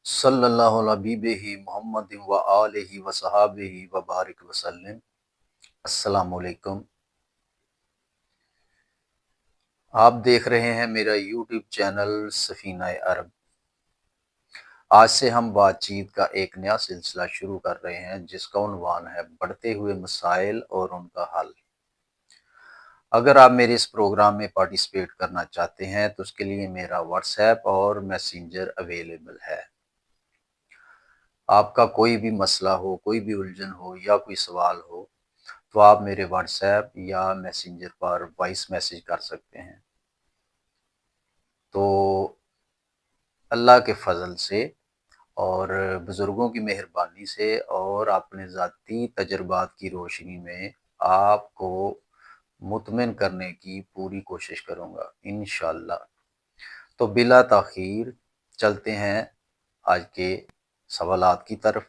صلی اللہ علیہ حبیبہ محمد و آلہ و صحابہ و بارک وسلم۔ السلام علیکم۔ آپ دیکھ رہے ہیں میرا یوٹیوب چینل سفینہ عرب۔ آج سے ہم بات چیت کا ایک نیا سلسلہ شروع کر رہے ہیں جس کا عنوان ہے بڑھتے ہوئے مسائل اور ان کا حل۔ اگر آپ میرے اس پروگرام میں پارٹیسپیٹ کرنا چاہتے ہیں تو اس کے لیے میرا واٹس ایپ اور میسنجر اویلیبل ہے۔ آپ کا کوئی بھی مسئلہ ہو، کوئی بھی الجھن ہو یا کوئی سوال ہو تو آپ میرے واٹس ایپ یا میسنجر پر وائس میسیج کر سکتے ہیں۔ تو اللہ کے فضل سے اور بزرگوں کی مہربانی سے اور اپنے ذاتی تجربات کی روشنی میں آپ کو مطمئن کرنے کی پوری کوشش کروں گا انشاءاللہ۔ تو بلا تاخیر چلتے ہیں آج کے سوالات کی طرف،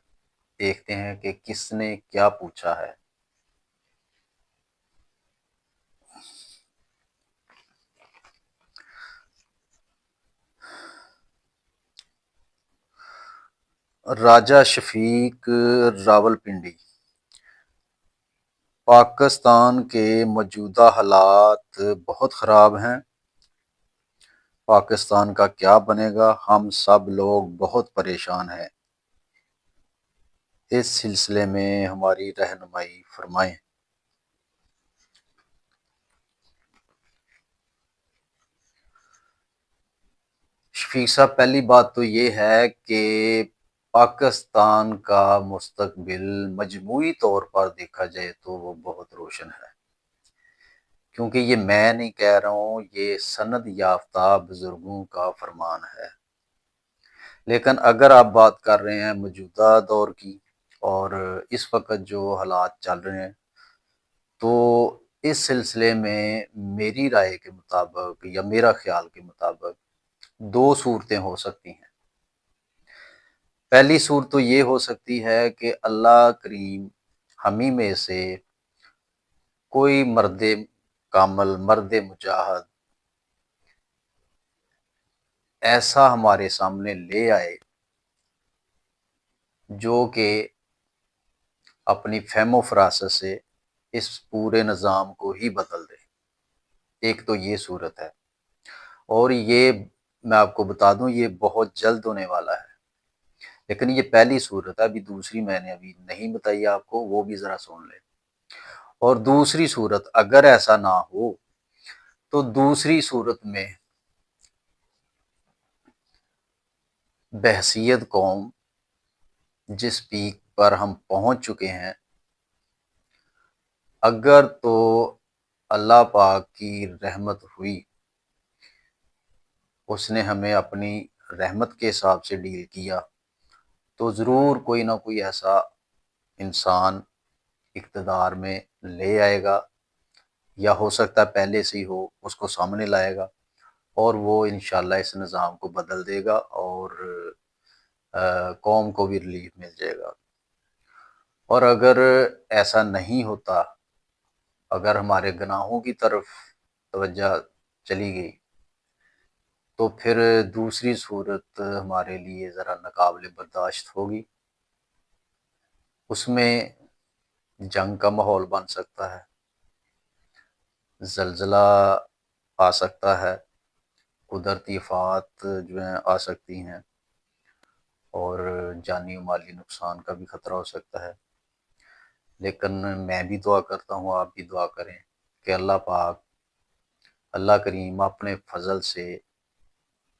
دیکھتے ہیں کہ کس نے کیا پوچھا ہے۔ راجہ شفیق راولپنڈی: پاکستان کے موجودہ حالات بہت خراب ہیں، پاکستان کا کیا بنے گا؟ ہم سب لوگ بہت پریشان ہیں، اس سلسلے میں ہماری رہنمائی فرمائیں۔ شفیق صاحب، پہلی بات تو یہ ہے کہ پاکستان کا مستقبل مجموعی طور پر دیکھا جائے تو وہ بہت روشن ہے، کیونکہ یہ میں نہیں کہہ رہا ہوں، یہ سند یافتہ بزرگوں کا فرمان ہے۔ لیکن اگر آپ بات کر رہے ہیں موجودہ دور کی اور اس وقت جو حالات چل رہے ہیں، تو اس سلسلے میں میری رائے کے مطابق یا میرا خیال کے مطابق دو صورتیں ہو سکتی ہیں۔ پہلی صورت تو یہ ہو سکتی ہے کہ اللہ کریم ہمیں میں سے کوئی مرد کامل، مرد مجاہد ایسا ہمارے سامنے لے آئے جو کہ اپنی فہم و فراست سے اس پورے نظام کو ہی بدل دے۔ ایک تو یہ صورت ہے، اور یہ میں آپ کو بتا دوں یہ بہت جلد ہونے والا ہے، لیکن یہ پہلی صورت ہے۔ ابھی دوسری میں نے ابھی نہیں بتائی آپ کو، وہ بھی ذرا سن لیں۔ اور دوسری صورت اگر ایسا نہ ہو تو دوسری صورت میں بحیثیت قوم جس پیک پر ہم پہنچ چکے ہیں، اگر تو اللہ پاک کی رحمت ہوئی، اس نے ہمیں اپنی رحمت کے حساب سے ڈیل کیا، تو ضرور کوئی نہ کوئی ایسا انسان اقتدار میں لے آئے گا، یا ہو سکتا ہے پہلے سے ہی ہو، اس کو سامنے لائے گا اور وہ انشاءاللہ اس نظام کو بدل دے گا اور قوم کو بھی ریلیف مل جائے گا۔ اور اگر ایسا نہیں ہوتا، اگر ہمارے گناہوں کی طرف توجہ چلی گئی، تو پھر دوسری صورت ہمارے لیے ذرا ناقابل برداشت ہوگی۔ اس میں جنگ کا ماحول بن سکتا ہے، زلزلہ آ سکتا ہے، قدرتی آفات جو ہیں آ سکتی ہیں، اور جانی و مالی نقصان کا بھی خطرہ ہو سکتا ہے۔ لیکن میں بھی دعا کرتا ہوں، آپ بھی دعا کریں کہ اللہ پاک، اللہ کریم اپنے فضل سے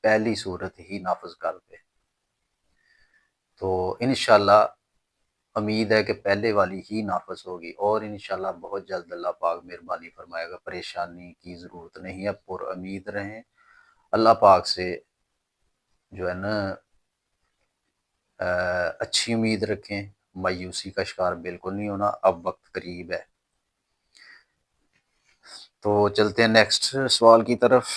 پہلی صورت ہی نافذ کر دے۔ تو انشاءاللہ امید ہے کہ پہلے والی ہی نافذ ہوگی، اور انشاءاللہ بہت جلد اللہ پاک مہربانی فرمائے گا۔ پریشانی کی ضرورت نہیں ہے، پر امید رہیں، اللہ پاک سے جو ہے نا اچھی امید رکھیں، مایوسی کا شکار بالکل نہیں ہونا، اب وقت قریب ہے۔ تو چلتے ہیں نیکسٹ سوال کی طرف۔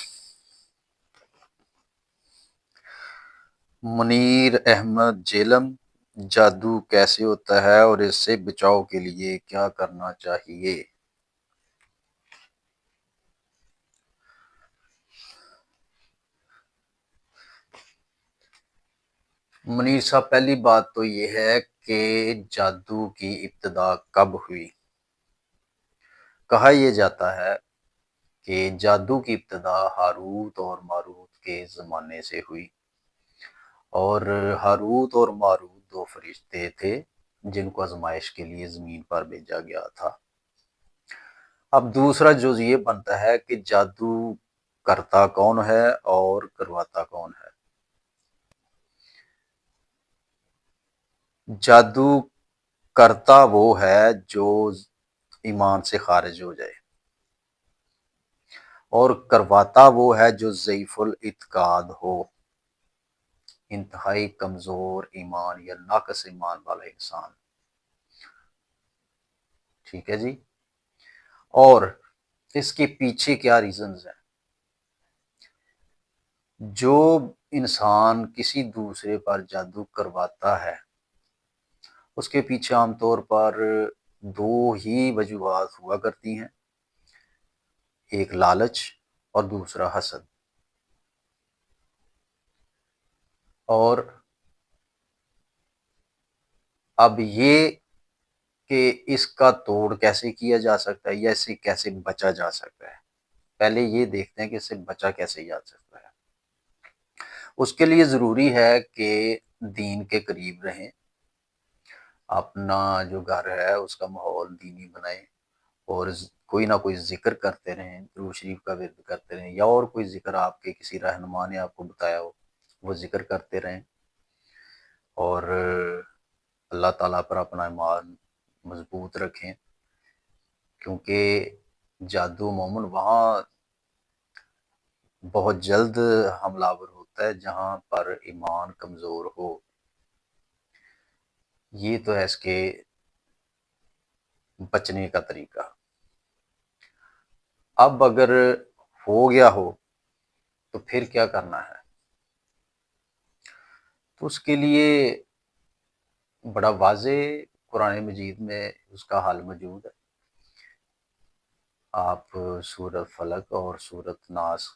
منیر احمد جیلم: جادو کیسے ہوتا ہے اور اس سے بچاؤ کے لیے کیا کرنا چاہیے؟ منیر صاحب، پہلی بات تو یہ ہے کہ جادو کی ابتدا کب ہوئی؟ کہا یہ جاتا ہے کہ جادو کی ابتدا ہاروت اور ماروت کے زمانے سے ہوئی، اور ہاروت اور ماروت دو فرشتے تھے جن کو آزمائش کے لیے زمین پر بھیجا گیا تھا۔ اب دوسرا جز یہ بنتا ہے کہ جادو کرتا کون ہے اور کرواتا کون ہے۔ جادو کرتا وہ ہے جو ایمان سے خارج ہو جائے، اور کرواتا وہ ہے جو ضعیف الاعتقاد ہو، انتہائی کمزور ایمان یا ناقص ایمان والا انسان۔ ٹھیک ہے جی۔ اور اس کے پیچھے کیا ریزنز ہیں؟ جو انسان کسی دوسرے پر جادو کرواتا ہے اس کے پیچھے عام طور پر دو ہی وجوہات ہوا کرتی ہیں، ایک لالچ اور دوسرا حسد۔ اور اب یہ کہ اس کا توڑ کیسے کیا جا سکتا ہے یا اس سے کیسے بچا جا سکتا ہے، پہلے یہ دیکھتے ہیں کہ اس سے بچا کیسے جا سکتا ہے۔ اس کے لیے ضروری ہے کہ دین کے قریب رہیں، اپنا جو گھر ہے اس کا ماحول دینی بنائیں، اور کوئی نہ کوئی ذکر کرتے رہیں، درود شریف کا ورد کرتے رہیں، یا اور کوئی ذکر آپ کے کسی رہنما نے آپ کو بتایا ہو وہ ذکر کرتے رہیں، اور اللہ تعالیٰ پر اپنا ایمان مضبوط رکھیں، کیونکہ جادو مومن وہاں بہت جلد حملہ آور ہوتا ہے جہاں پر ایمان کمزور ہو۔ یہ تو ہے اس کے بچنے کا طریقہ۔ اب اگر ہو گیا ہو تو پھر کیا کرنا ہے؟ تو اس کے لیے بڑا واضح قرآن مجید میں اس کا حل موجود ہے۔ آپ سورۃ فلق اور سورۃ ناس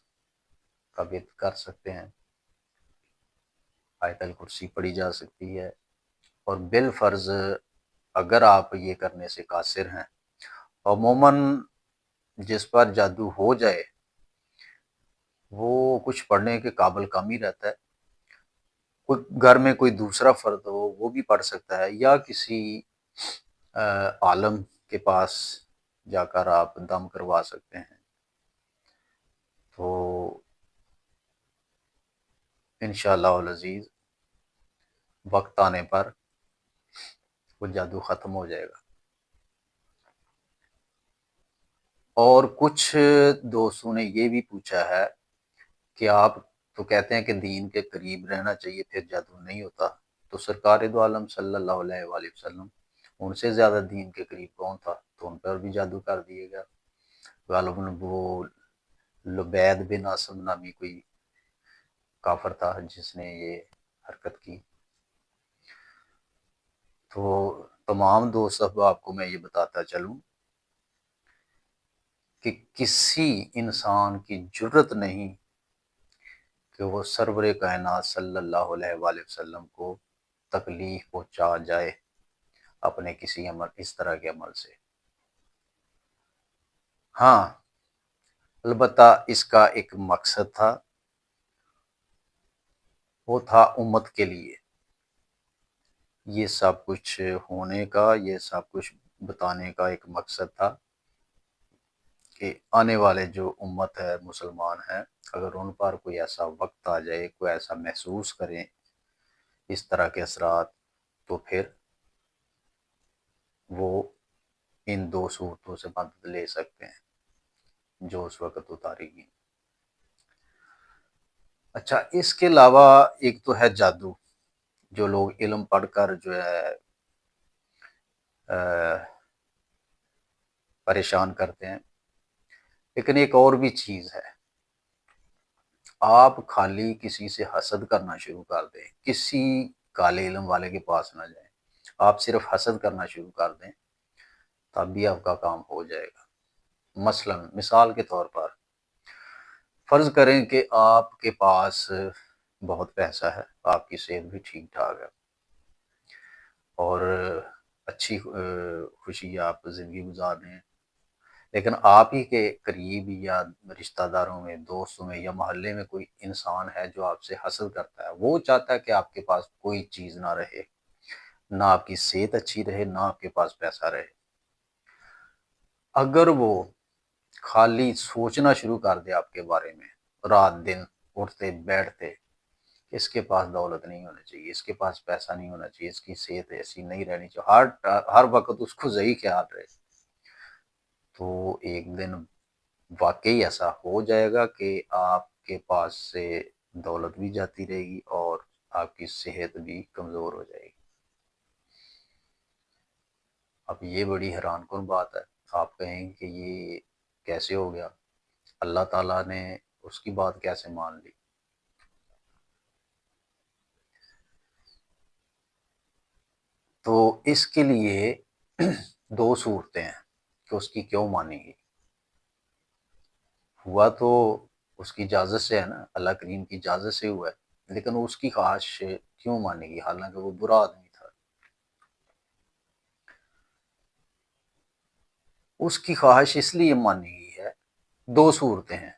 کا ورد کر سکتے ہیں، آیت الکرسی پڑھی جا سکتی ہے، اور بالفرض اگر آپ یہ کرنے سے قاصر ہیں، عموماً جس پر جادو ہو جائے وہ کچھ پڑھنے کے قابل کم ہی رہتا ہے، کوئی گھر میں کوئی دوسرا فرد ہو وہ بھی پڑھ سکتا ہے، یا کسی عالم کے پاس جا کر آپ دم کروا سکتے ہیں، تو انشاءاللہ العزیز وقت آنے پر وہ جادو ختم ہو جائے گا۔ اور کچھ دوستوں نے یہ بھی پوچھا ہے کہ آپ تو کہتے ہیں کہ دین کے قریب رہنا چاہیے پھر جادو نہیں ہوتا، تو سرکار دو عالم صلی اللہ علیہ وآلہ وسلم ان سے زیادہ دین کے قریب کون تھا؟ تو ان پر بھی جادو کر دیے گا۔ غالباً وہ لبید بن عاصم نامی کوئی کافر تھا جس نے یہ حرکت کی۔ تو تمام دوست احباب کو میں یہ بتاتا چلوں کہ کسی انسان کی جرت نہیں کہ وہ سرور کائنات صلی اللہ علیہ وآلہ وسلم کو تکلیف پہنچا جائے اپنے کسی عمل، اس طرح کے عمل سے۔ ہاں، البتہ اس کا ایک مقصد تھا، وہ تھا امت کے لیے، یہ سب کچھ ہونے کا، یہ سب کچھ بتانے کا ایک مقصد تھا کہ آنے والے جو امت ہے، مسلمان ہیں، اگر ان پر کوئی ایسا وقت آ جائے، کوئی ایسا محسوس کریں اس طرح کے اثرات، تو پھر وہ ان دو صورتوں سے مدد لے سکتے ہیں جو اس وقت اتاری گئی۔ اچھا، اس کے علاوہ ایک تو ہے جادو، جو لوگ علم پڑھ کر جو ہے پریشان کرتے ہیں، لیکن ایک اور بھی چیز ہے، آپ خالی کسی سے حسد کرنا شروع کر دیں، کسی کالے علم والے کے پاس نہ جائیں، آپ صرف حسد کرنا شروع کر دیں، تب بھی آپ کا کام ہو جائے گا۔ مثال کے طور پر فرض کریں کہ آپ کے پاس بہت پیسہ ہے، آپ کی صحت بھی ٹھیک ٹھاک ہے، اور اچھی خوشی آپ زندگی گزار رہے ہیں، لیکن آپ ہی کے قریب یا رشتہ داروں میں، دوستوں میں یا محلے میں کوئی انسان ہے جو آپ سے حسد کرتا ہے، وہ چاہتا ہے کہ آپ کے پاس کوئی چیز نہ رہے، نہ آپ کی صحت اچھی رہے، نہ آپ کے پاس پیسہ رہے۔ اگر وہ خالی سوچنا شروع کر دے آپ کے بارے میں، رات دن اٹھتے بیٹھتے، اس کے پاس دولت نہیں ہونی چاہیے، اس کے پاس پیسہ نہیں ہونا چاہیے، اس کی صحت ایسی نہیں رہنی چاہیے، ہر وقت اس کو صحیح خیال رہے، تو ایک دن واقعی ایسا ہو جائے گا کہ آپ کے پاس سے دولت بھی جاتی رہے گی اور آپ کی صحت بھی کمزور ہو جائے گی۔ اب یہ بڑی حیران کن بات ہے، آپ کہیں کہ یہ کیسے ہو گیا، اللہ تعالیٰ نے اس کی بات کیسے مان لی؟ تو اس کے لیے دو صورتیں ہیں کہ اس کی کیوں مانی گی۔ ہوا تو اس کی اجازت سے ہے نا، اللہ کریم کی اجازت سے ہوا ہے، لیکن اس کی خواہش کیوں مانے گی حالانکہ وہ برا آدمی تھا؟ اس کی خواہش اس لیے مانی گئی ہے، دو صورتیں ہیں،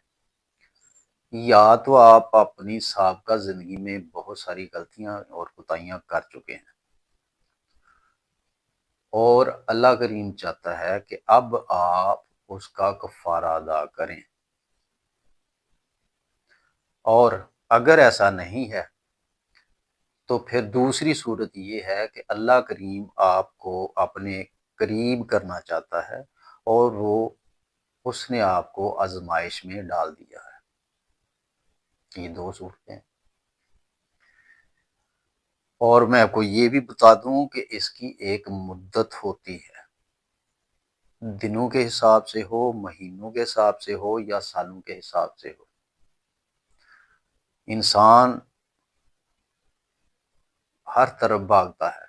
یا تو آپ اپنی سابقہ زندگی میں بہت ساری غلطیاں اور کوتاہیاں کر چکے ہیں، اور اللہ کریم چاہتا ہے کہ اب آپ اس کا کفارہ ادا کریں، اور اگر ایسا نہیں ہے تو پھر دوسری صورت یہ ہے کہ اللہ کریم آپ کو اپنے قریب کرنا چاہتا ہے، اور وہ اس نے آپ کو آزمائش میں ڈال دیا ہے۔ یہ دو صورتیں ہیں، اور میں آپ کو یہ بھی بتا دوں کہ اس کی ایک مدت ہوتی ہے، دنوں کے حساب سے ہو، مہینوں کے حساب سے ہو، یا سالوں کے حساب سے ہو۔ انسان ہر طرف بھاگتا ہے،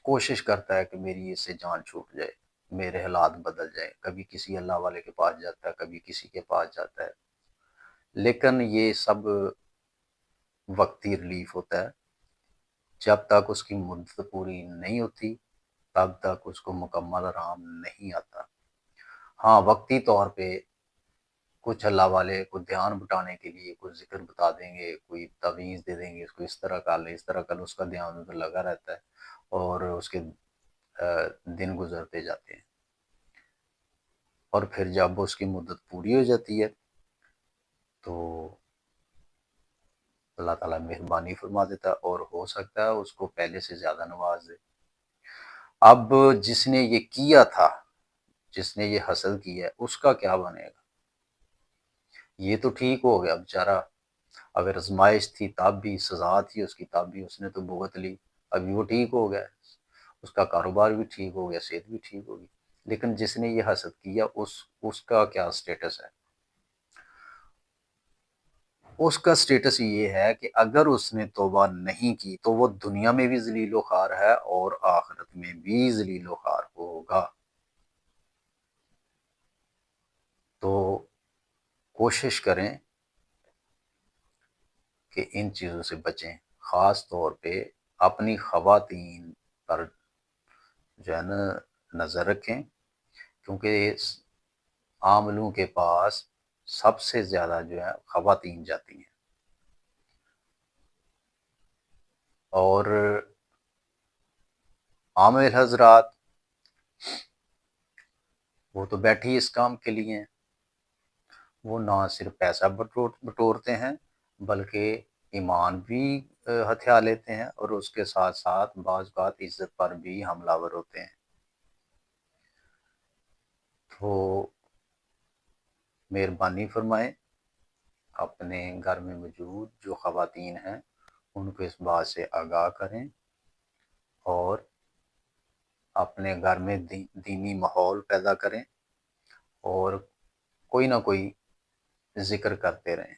کوشش کرتا ہے کہ میری اس سے جان چھوٹ جائے، میرے حالات بدل جائیں، کبھی کسی اللہ والے کے پاس جاتا ہے، کبھی کسی کے پاس جاتا ہے، لیکن یہ سب وقتی ریلیف ہوتا ہے، جب تک اس کی مدت پوری نہیں ہوتی تب تک اس کو مکمل آرام نہیں آتا۔ ہاں، وقتی طور پہ کچھ اللہ والے کو دھیان بٹانے کے لیے کچھ ذکر بتا دیں گے، کوئی تعویذ دے دیں گے، اس کو اس طرح کر لے، اس طرح کر لے، اس کا دھیان ادھر لگا رہتا ہے، اور اس کے دن گزرتے جاتے ہیں، اور پھر جب اس کی مدت پوری ہو جاتی ہے تو اللہ تعالیٰ مہربانی فرما دیتا ہے، اور ہو سکتا ہے اس کو پہلے سے زیادہ نواز دے۔ اب جس نے یہ کیا تھا، جس نے یہ حسد کیا ہے، اس کا کیا بنے گا؟ یہ تو ٹھیک ہو گیا بیچارہ، اگر آزمائش تھی تب بھی، سزا تھی اس کی تب بھی، اس نے تو بھگت لی، ابھی وہ ٹھیک ہو گیا، اس کا کاروبار بھی ٹھیک ہو گیا، صحت بھی ٹھیک ہوگی۔ لیکن جس نے یہ حسد کیا، اس کا کیا سٹیٹس ہے؟ اس کا سٹیٹس یہ ہے کہ اگر اس نے توبہ نہیں کی تو وہ دنیا میں بھی ذلیل و خوار ہے، اور آخرت میں بھی ذلیل و خوار ہوگا۔ تو کوشش کریں کہ ان چیزوں سے بچیں، خاص طور پہ اپنی خواتین پر جو ہے نا نظر رکھیں، کیونکہ عام لوگوں کے پاس سب سے زیادہ جو ہے خواتین جاتی ہیں، اور عامل حضرات وہ تو بیٹھی اس کام کے لیے ہیں، وہ نہ صرف پیسہ بٹورتے ہیں بلکہ ایمان بھی ہتھیا لیتے ہیں، اور اس کے ساتھ ساتھ بعض اوقات عزت پر بھی حملہ ور ہوتے ہیں۔ تو مہربانی فرمائیں، اپنے گھر میں موجود جو خواتین ہیں ان کو اس بات سے آگاہ کریں، اور اپنے گھر میں دینی ماحول پیدا کریں، اور کوئی نہ کوئی ذکر کرتے رہیں۔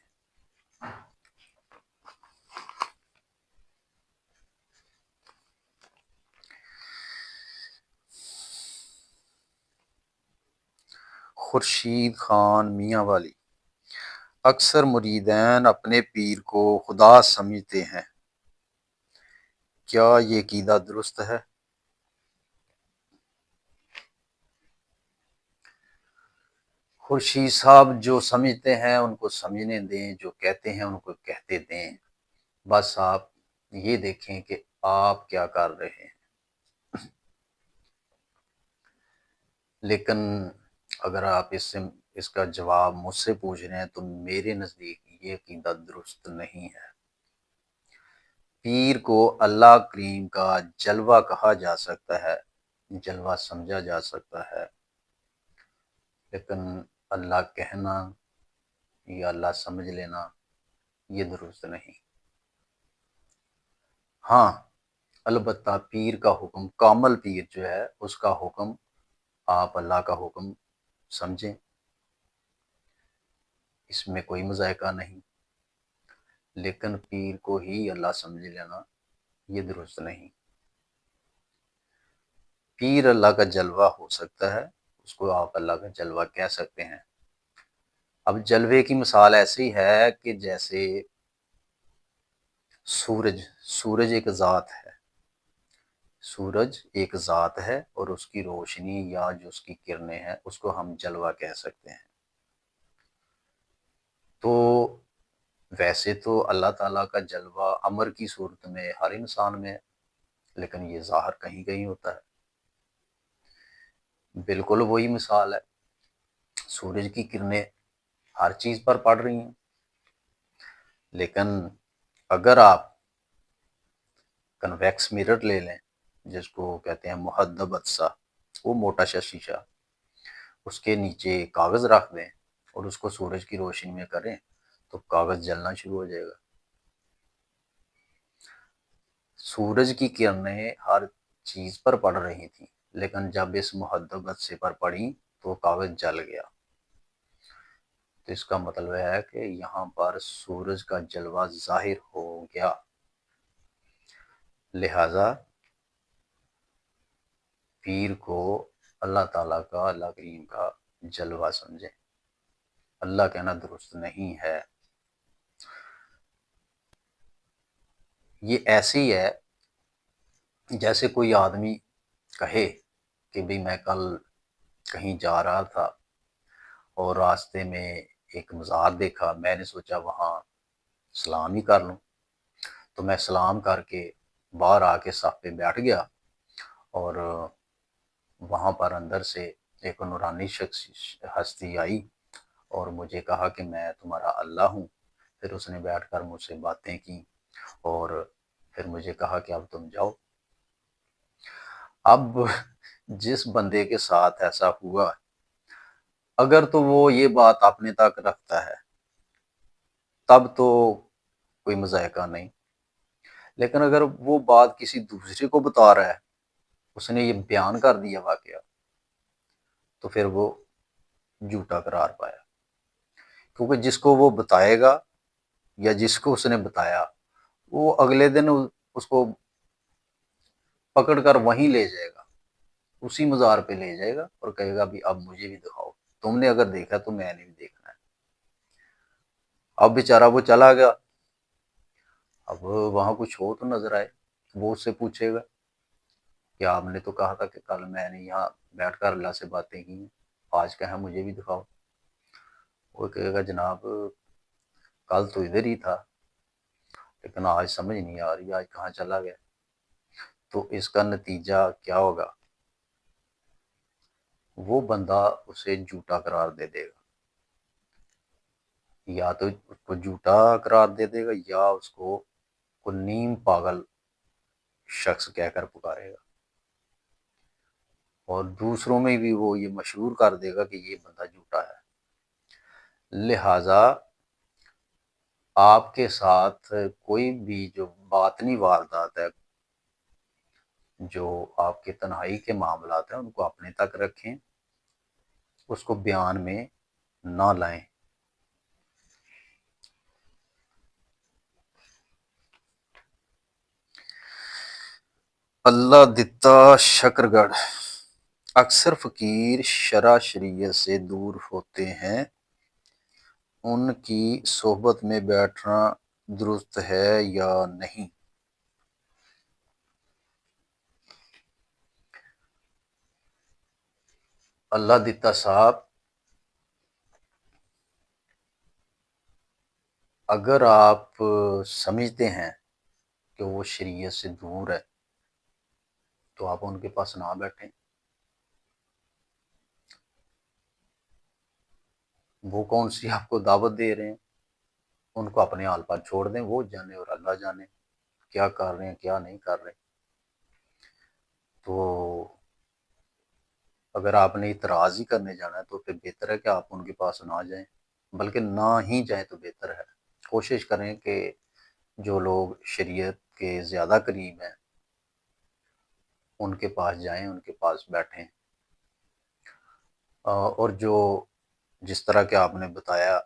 خورشید خان میاں والی، اکثر مریدین اپنے پیر کو خدا سمجھتے ہیں، کیا یہ عقیدہ درست ہے؟ خورشید صاحب جو سمجھتے ہیں ان کو سمجھنے دیں، جو کہتے ہیں ان کو کہتے دیں، بس آپ یہ دیکھیں کہ آپ کیا کر رہے ہیں۔ لیکن اگر آپ اس کا جواب مجھ سے پوچھ رہے ہیں تو میرے نزدیک یہ عقیدہ درست نہیں ہے۔ پیر کو اللہ کریم کا جلوہ کہا جا سکتا ہے، جلوہ سمجھا جا سکتا ہے، لیکن اللہ کہنا یا اللہ سمجھ لینا یہ درست نہیں۔ ہاں، البتہ پیر کا حکم، کامل پیر جو ہے اس کا حکم آپ اللہ کا حکم سمجھیں، اس میں کوئی مذائقہ نہیں، لیکن پیر کو ہی اللہ سمجھ لینا یہ درست نہیں۔ پیر اللہ کا جلوہ ہو سکتا ہے، اس کو آپ اللہ کا جلوہ کہہ سکتے ہیں۔ اب جلوے کی مثال ایسی ہے کہ جیسے سورج ایک ذات ہے، سورج ایک ذات ہے اور اس کی روشنی یا جو اس کی کرنیں ہیں اس کو ہم جلوہ کہہ سکتے ہیں۔ تو ویسے تو اللہ تعالیٰ کا جلوہ امر کی صورت میں ہر انسان میں ہے، لیکن یہ ظاہر کہیں کہیں ہوتا ہے۔ بالکل وہی مثال ہے، سورج کی کرنیں ہر چیز پر پڑ رہی ہیں، لیکن اگر آپ کنویکس میرر لے لیں جس کو کہتے ہیں محدب عدسہ، وہ موٹا سا شیشہ، اس کے نیچے کاغذ رکھ دیں اور اس کو سورج کی روشنی میں کریں تو کاغذ جلنا شروع ہو جائے گا۔ سورج کی کرنیں ہر چیز پر پڑ رہی تھیں، لیکن جب اس محدب عدسے پر پڑیں تو کاغذ جل گیا۔ تو اس کا مطلب ہے کہ یہاں پر سورج کا جلوہ ظاہر ہو گیا، لہذا پیر کو اللہ تعالیٰ کا، اللہ کریم کا جلوہ سمجھیں، اللہ کہنا درست نہیں ہے۔ یہ ایسی ہے جیسے کوئی آدمی کہے کہ بھئی میں کل کہیں جا رہا تھا اور راستے میں ایک مزار دیکھا، میں نے سوچا وہاں سلام ہی کر لوں، تو میں سلام کر کے باہر آ کے صف پہ بیٹھ گیا، اور وہاں پر اندر سے ایک نورانی ہستی آئی اور مجھے کہا کہ میں تمہارا اللہ ہوں۔ پھر اس نے بیٹھ کر مجھ سے باتیں کی اور پھر مجھے کہا کہ اب تم جاؤ۔ اب جس بندے کے ساتھ ایسا ہوا، اگر تو وہ یہ بات اپنے تک رکھتا ہے تب تو کوئی مذائقہ نہیں، لیکن اگر وہ بات کسی دوسرے کو بتا رہا ہے، اس نے یہ بیان کر دیا واقعہ، تو پھر وہ جھوٹا قرار پایا، کیونکہ جس کو وہ بتائے گا یا جس کو اس نے بتایا وہ اگلے دن اس کو پکڑ کر وہیں لے جائے گا، اسی مزار پہ لے جائے گا اور کہے گا بھی اب مجھے بھی دکھاؤ، تم نے اگر دیکھا تو میں نے بھی دیکھنا ہے۔ اب بیچارہ وہ چلا گیا، اب وہاں کچھ ہو تو نظر آئے، وہ اس سے پوچھے گا کہ آپ نے تو کہا تھا کہ کل میں نے یہاں بیٹھ کر اللہ سے باتیں کی ہیں، آج کہاں مجھے بھی دکھاؤ۔ وہ کہے گا جناب کل تو ادھر ہی تھا، لیکن آج سمجھ نہیں آ رہی آج کہاں چلا گیا۔ تو اس کا نتیجہ کیا ہوگا؟ وہ بندہ اسے جھوٹا قرار دے دے گا، یا تو اس کو جھوٹا قرار دے دے گا یا اس کو نیم پاگل شخص کہہ کر پکارے گا، اور دوسروں میں بھی وہ یہ مشہور کر دے گا کہ یہ بندہ جھوٹا ہے۔ لہٰذا آپ کے ساتھ کوئی بھی جو باطنی واردات ہے، جو آپ کے تنہائی کے معاملات ہیں، ان کو اپنے تک رکھیں، اس کو بیان میں نہ لائیں۔ اللہ دتا شکر گڑھ، اکثر فقیر شرع شریعت سے دور ہوتے ہیں، ان کی صحبت میں بیٹھنا درست ہے یا نہیں؟ اللہ دتا صاحب، اگر آپ سمجھتے ہیں کہ وہ شریعت سے دور ہے تو آپ ان کے پاس نہ بیٹھیں۔ وہ کون سی آپ کو دعوت دے رہے ہیں؟ ان کو اپنے حال پر چھوڑ دیں، وہ جانے اور اللہ جانے کیا کر رہے ہیں کیا نہیں کر رہے۔ تو اگر آپ نے اعتراض ہی کرنے جانا ہے تو پھر بہتر ہے کہ آپ ان کے پاس نہ جائیں، بلکہ نہ ہی جائیں تو بہتر ہے۔ کوشش کریں کہ جو لوگ شریعت کے زیادہ قریب ہیں ان کے پاس جائیں، ان کے پاس بیٹھیں۔ اور جو جس طرح کہ آپ نے بتایا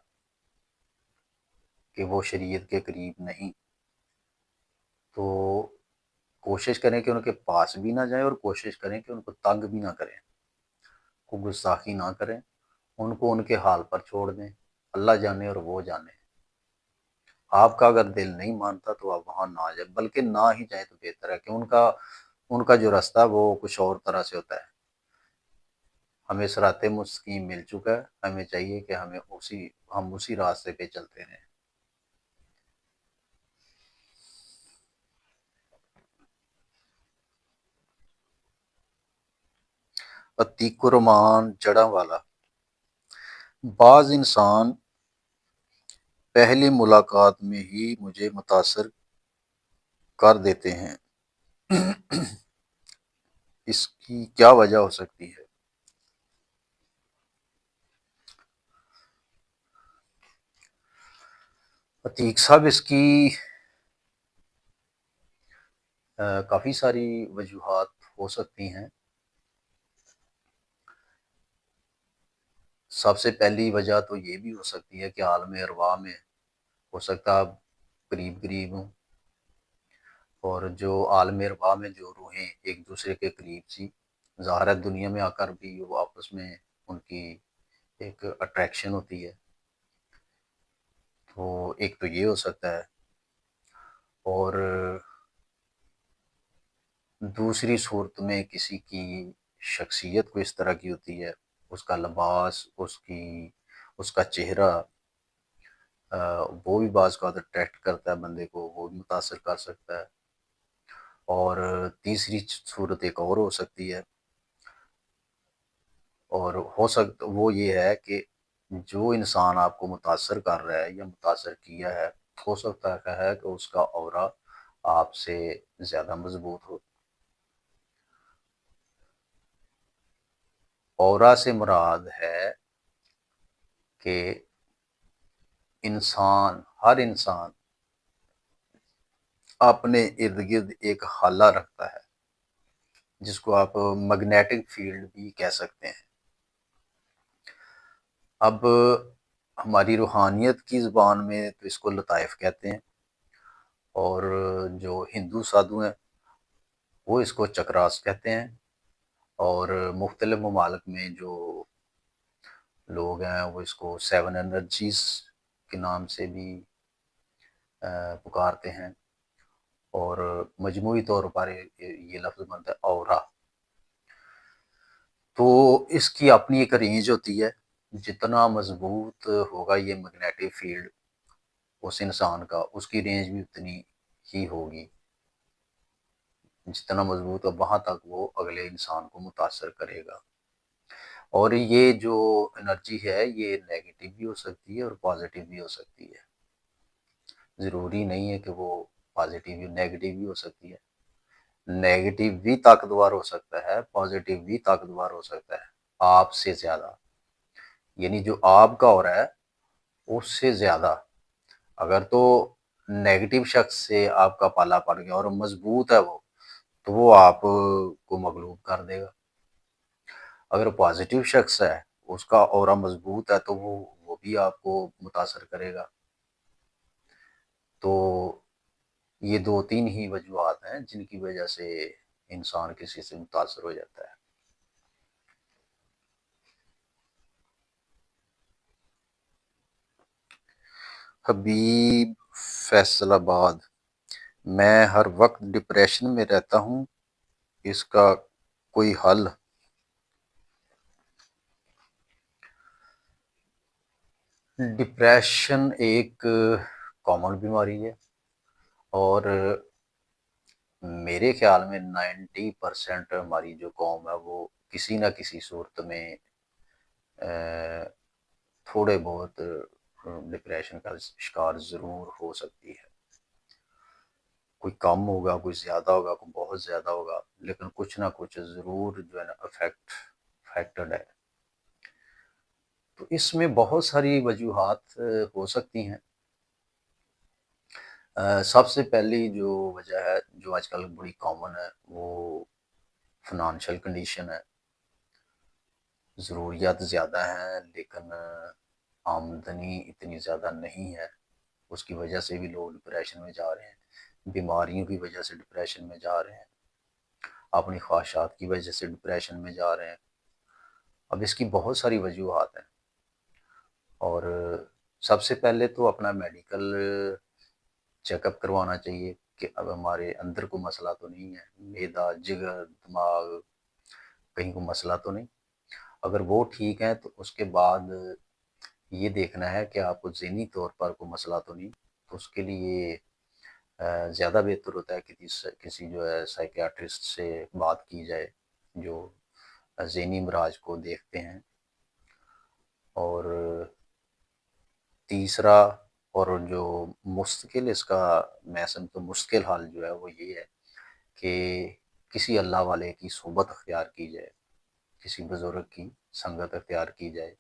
کہ وہ شریعت کے قریب نہیں، تو کوشش کریں کہ ان کے پاس بھی نہ جائیں، اور کوشش کریں کہ ان کو تنگ بھی نہ کریں، کو گستاخی نہ کریں، ان کو ان کے حال پر چھوڑ دیں، اللہ جانے اور وہ جانے۔ آپ کا اگر دل نہیں مانتا تو آپ وہاں نہ جائیں، بلکہ نہ ہی جائیں تو بہتر ہے، کہ ان کا جو راستہ ہے وہ کچھ اور طرح سے ہوتا ہے۔ ہمیں صراط مستقیم مل چکا ہے، ہمیں چاہیے کہ ہم اسی راستے پہ چلتے رہیں۔ عتیق الرحمان جڑاں والا: بعض انسان پہلی ملاقات میں ہی مجھے متاثر کر دیتے ہیں، اس کی کیا وجہ ہو سکتی ہے؟ عتیق صاحب، اس کی کافی ساری وجوہات ہو سکتی ہیں۔ سب سے پہلی وجہ تو یہ بھی ہو سکتی ہے کہ عالم ارواح میں ہو سکتا ہے آپ قریب قریب ہوں، اور جو عالم ارواح میں جو روحیں ایک دوسرے کے قریب تھی، ظاہر ہے دنیا میں آ کر بھی وہ آپس میں ان کی ایک اٹریکشن ہوتی ہے، تو ایک تو یہ ہو سکتا ہے۔ اور دوسری صورت میں کسی کی شخصیت کو اس طرح کی ہوتی ہے، اس کا لباس، اس کا چہرہ، وہ بھی بعض کا اٹریکٹ کرتا ہے بندے کو، وہ بھی متاثر کر سکتا ہے۔ اور تیسری صورت ایک اور ہو سکتی ہے، اور ہو سکتا وہ یہ ہے کہ جو انسان آپ کو متاثر کر رہا ہے یا متاثر کیا ہے، ہو سکتا ہے کہ اس کا اورا آپ سے زیادہ مضبوط ہو۔ اورا سے مراد ہے کہ ہر انسان اپنے ارد گرد ایک حالہ رکھتا ہے، جس کو آپ میگنیٹک فیلڈ بھی کہہ سکتے ہیں۔ اب ہماری روحانیت کی زبان میں تو اس کو لطائف کہتے ہیں، اور جو ہندو سادھو ہیں وہ اس کو چکراس کہتے ہیں، اور مختلف ممالک میں جو لوگ ہیں وہ اس کو سیون انرجیز کے نام سے بھی پکارتے ہیں، اور مجموعی طور پر یہ لفظ بنتا ہے اورا۔ تو اس کی اپنی ایک رینج ہوتی ہے، جتنا مضبوط ہوگا یہ میگنیٹک فیلڈ اس انسان کا، اس کی رینج بھی اتنی ہی ہوگی، جتنا مضبوط ہو وہاں تک وہ اگلے انسان کو متاثر کرے گا۔ اور یہ جو انرجی ہے یہ نیگیٹو بھی ہو سکتی ہے اور پازیٹیو بھی ہو سکتی ہے، ضروری نہیں ہے کہ وہ پازیٹیو بھی، نیگیٹو بھی ہو سکتی ہے۔ نیگیٹو بھی طاقتور ہو سکتا ہے، پازیٹیو بھی طاقتور ہو سکتا ہے، آپ سے زیادہ، یعنی جو آپ کا ہو رہا ہے اس سے زیادہ۔ اگر تو نیگیٹو شخص سے آپ کا پالا پڑ گیا اور مضبوط ہے وہ، تو وہ آپ کو مغلوب کر دے گا۔ اگر پازیٹیو شخص ہے، اس کا اورا مضبوط ہے، تو وہ بھی آپ کو متاثر کرے گا۔ تو یہ دو تین ہی وجوہات ہیں جن کی وجہ سے انسان کسی سے متاثر ہو جاتا ہے۔ حبیب فیصل آباد: میں ہر وقت ڈپریشن میں رہتا ہوں، اس کا کوئی حل؟ ڈپریشن ایک کامن بیماری ہے، اور میرے خیال میں 90% ہماری جو قوم ہے وہ کسی نہ کسی صورت میں تھوڑے بہت ڈپریشن کا شکار ضرور ہو سکتی ہے۔ کوئی کم ہوگا، کوئی زیادہ ہوگا، کوئی بہت زیادہ ہوگا، لیکن کچھ نہ کچھ ضرور جو ہے نا افیکٹڈ ہے۔ تو اس میں بہت ساری وجوہات ہو سکتی ہیں۔ سب سے پہلی جو وجہ ہے، جو آج کل بڑی کامن ہے، وہ فنانشل کنڈیشن ہے۔ ضروریات زیادہ ہیں لیکن آمدنی اتنی زیادہ نہیں ہے، اس کی وجہ سے بھی لوگ ڈپریشن میں جا رہے ہیں۔ بیماریوں کی وجہ سے ڈپریشن میں جا رہے ہیں، اپنی خواہشات کی وجہ سے ڈپریشن میں جا رہے ہیں۔ اب اس کی بہت ساری وجوہات ہیں، اور سب سے پہلے تو اپنا میڈیکل چیک اپ کروانا چاہیے کہ اب ہمارے اندر کوئی مسئلہ تو نہیں ہے، معدہ، جگر، دماغ، کہیں کوئی مسئلہ تو نہیں۔ اگر وہ ٹھیک ہے تو اس کے بعد یہ دیکھنا ہے کہ آپ کو ذہنی طور پر کوئی مسئلہ تو نہیں۔ تو اس کے لیے زیادہ بہتر ہوتا ہے کہ کسی جو ہے سائیکیاٹرسٹ سے بات کی جائے، جو ذہنی امراض کو دیکھتے ہیں۔ اور تیسرا اور جو مستقل اس کا میں سمجھتا ہوں مشکل حال جو ہے وہ یہ ہے کہ کسی اللہ والے کی صحبت اختیار کی جائے، کسی بزرگ کی سنگت اختیار کی جائے،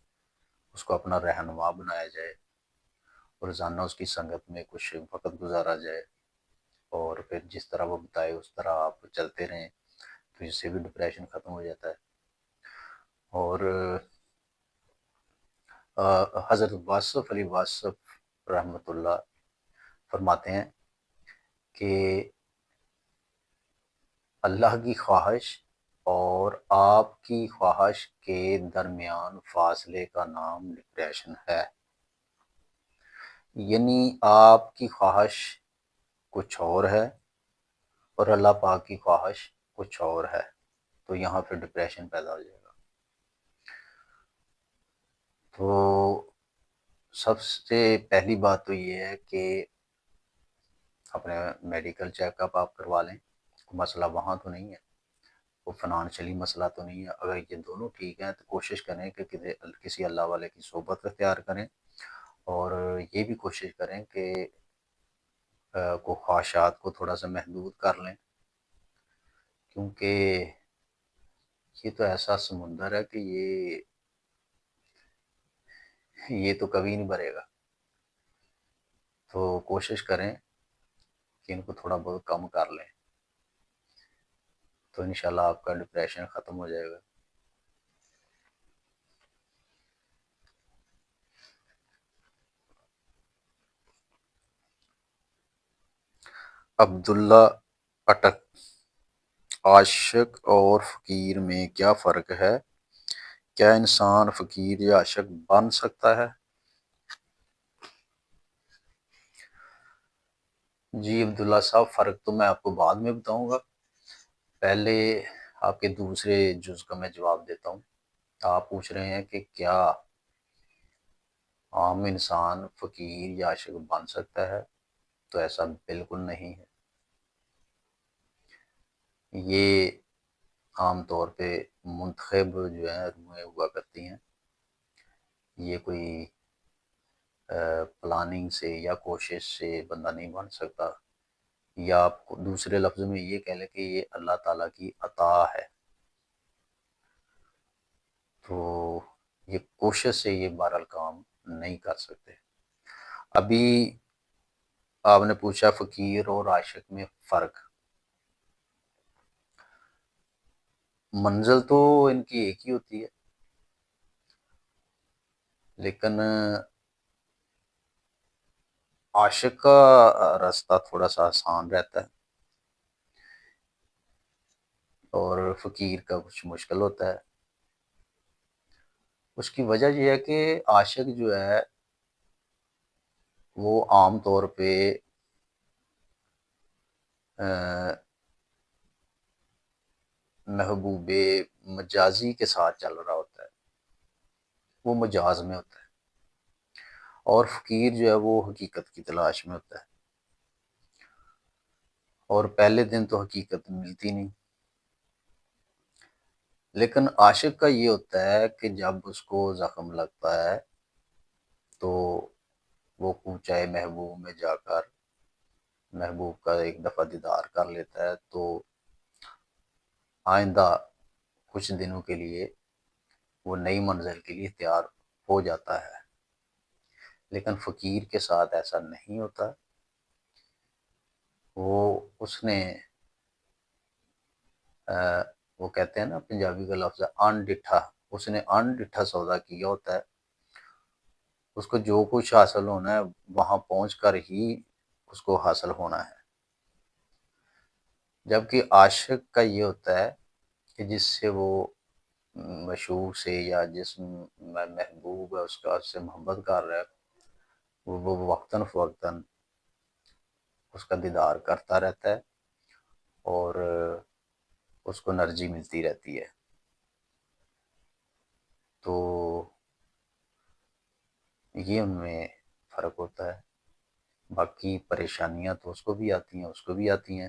اس کو اپنا رہنما بنایا جائے، اور روزانہ اس کی سنگت میں کچھ وقت گزارا جائے، اور پھر جس طرح وہ بتائے اس طرح آپ چلتے رہیں، تو اس سے بھی ڈپریشن ختم ہو جاتا ہے۔ اور حضرت واصف علی واصف رحمۃ اللہ فرماتے ہیں کہ اللہ کی خواہش اور آپ کی خواہش کے درمیان فاصلے کا نام ڈپریشن ہے۔ یعنی آپ کی خواہش کچھ اور ہے اور اللہ پاک کی خواہش کچھ اور ہے، تو یہاں پہ ڈپریشن پیدا ہو جائے گا۔ تو سب سے پہلی بات تو یہ ہے کہ اپنے میڈیکل چیک اپ آپ کروا لیں، مسئلہ وہاں تو نہیں ہے، وہ فنانشلی مسئلہ تو نہیں ہے۔ اگر یہ دونوں ٹھیک ہیں تو کوشش کریں کہ کسی اللہ والے کی صحبت اختیار کریں، اور یہ بھی کوشش کریں کہ کو خواہشات کو تھوڑا سا محدود کر لیں، کیونکہ یہ تو ایسا سمندر ہے کہ یہ تو کبھی نہیں بھرے گا۔ تو کوشش کریں کہ ان کو تھوڑا بہت کم کر لیں، تو انشاءاللہ آپ کا ڈپریشن ختم ہو جائے گا۔ عبداللہ اٹک: عاشق اور فقیر میں کیا فرق ہے؟ کیا انسان فقیر یا عاشق بن سکتا ہے؟ جی عبداللہ صاحب، فرق تو میں آپ کو بعد میں بتاؤں گا، پہلے آپ کے دوسرے جز کا میں جواب دیتا ہوں۔ آپ پوچھ رہے ہیں کہ کیا عام انسان فقیر یا عاشق بن سکتا ہے؟ تو ایسا بالکل نہیں ہے۔ یہ عام طور پہ منتخب جو ہیں روحیں ہوا کرتی ہیں، یہ کوئی پلاننگ سے یا کوشش سے بندہ نہیں بن سکتا، یا آپ کو دوسرے لفظ میں یہ کہہ لیں کہ یہ اللہ تعالیٰ کی عطا ہے۔ تو یہ کوشش سے یہ بہرحال کام نہیں کر سکتے۔ ابھی آپ نے پوچھا فقیر اور عاشق میں فرق، منزل تو ان کی ایک ہی ہوتی ہے، لیکن عاشق کا راستہ تھوڑا سا آسان رہتا ہے، اور فقیر کا کچھ مشکل ہوتا ہے۔ اس کی وجہ یہ ہے کہ عاشق جو ہے وہ عام طور پہ محبوب مجازی کے ساتھ چل رہا ہوتا ہے، وہ مجاز میں ہوتا ہے، اور فقیر جو ہے وہ حقیقت کی تلاش میں ہوتا ہے، اور پہلے دن تو حقیقت ملتی نہیں۔ لیکن عاشق کا یہ ہوتا ہے کہ جب اس کو زخم لگتا ہے تو وہ کوچہ محبوب میں جا کر محبوب کا ایک دفعہ دیدار کر لیتا ہے، تو آئندہ کچھ دنوں کے لیے وہ نئی منزل کے لیے تیار ہو جاتا ہے۔ لیکن فقیر کے ساتھ ایسا نہیں ہوتا، وہ اس نے وہ کہتے ہیں نا پنجابی کا لفظ ہے ان ڈٹھا، اس نے ان ڈٹھا سودا کیا ہوتا ہے، اس کو جو کچھ حاصل ہونا ہے وہاں پہنچ کر ہی اس کو حاصل ہونا ہے۔ جبکہ عاشق کا یہ ہوتا ہے کہ جس سے وہ مشوق سے یا جس محبوب ہے اس کا اس سے محبت کر رہا ہے، وہ وقتاً فوقتاً اس کا دیدار کرتا رہتا ہے، اور اس کو انرجی ملتی رہتی ہے۔ تو یہ ان میں فرق ہوتا ہے۔ باقی پریشانیاں تو اس کو بھی آتی ہیں، اس کو بھی آتی ہیں،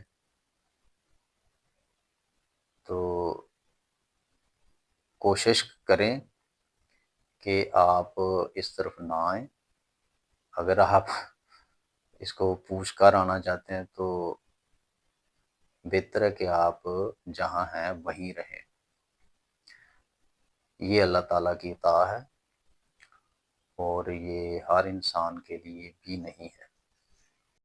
تو کوشش کریں کہ آپ اس طرف نہ آئیں۔ اگر آپ اس کو پوچھ کر آنا چاہتے ہیں تو بہتر ہے کہ آپ جہاں ہیں وہیں رہیں۔ یہ اللہ تعالیٰ کی عطا ہے، اور یہ ہر انسان کے لیے بھی نہیں ہے۔